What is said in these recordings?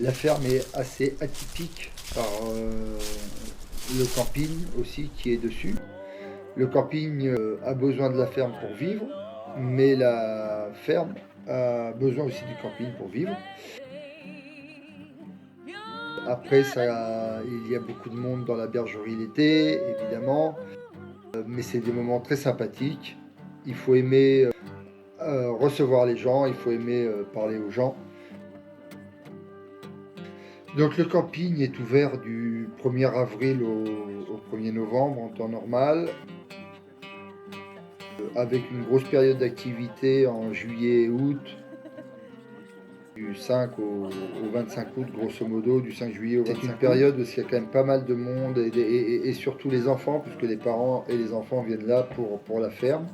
La ferme est assez atypique par le camping aussi qui est dessus. Le camping a besoin de la ferme pour vivre, mais la ferme a besoin aussi du camping pour vivre. Après, il y a beaucoup de monde dans la bergerie l'été, évidemment, mais c'est des moments très sympathiques. Il faut aimer recevoir les gens, il faut aimer parler aux gens. Donc le camping est ouvert du 1er avril au 1er novembre en temps normal, avec une grosse période d'activité en juillet et août, du 5 au 25 août grosso modo, du 5 juillet au 25 août. C'est une période où il y a quand même pas mal de monde et surtout les enfants, puisque les parents et les enfants viennent là pour la ferme.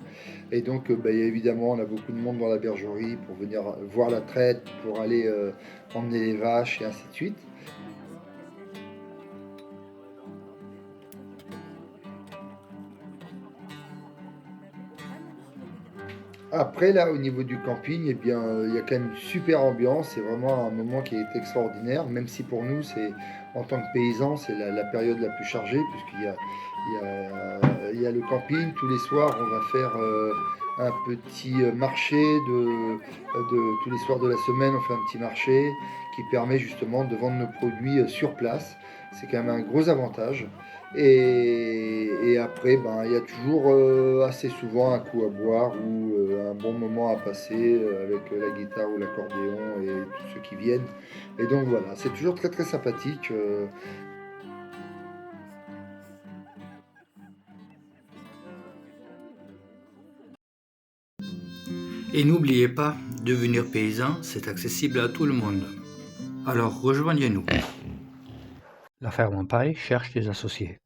Et donc évidemment on a beaucoup de monde dans la bergerie pour venir voir la traite, pour aller emmener les vaches et ainsi de suite. Après là, au niveau du camping, eh bien, il y a quand même une super ambiance. C'est vraiment un moment qui est extraordinaire, même si pour nous, c'est en tant que paysans, c'est la période la plus chargée puisqu'il y a le camping. Tous les soirs, on va faire un petit marché tous les soirs de la semaine, on fait un petit marché qui permet justement de vendre nos produits sur place. C'est quand même un gros avantage. Et après, il y a toujours assez souvent un coup à boire ou un bon moment à passer avec la guitare ou l'accordéon et tous ceux qui viennent. Et donc voilà, c'est toujours très très sympathique. Et n'oubliez pas, devenir paysan, c'est accessible à tout le monde. Alors rejoignez-nous. La ferme en paille cherche des associés.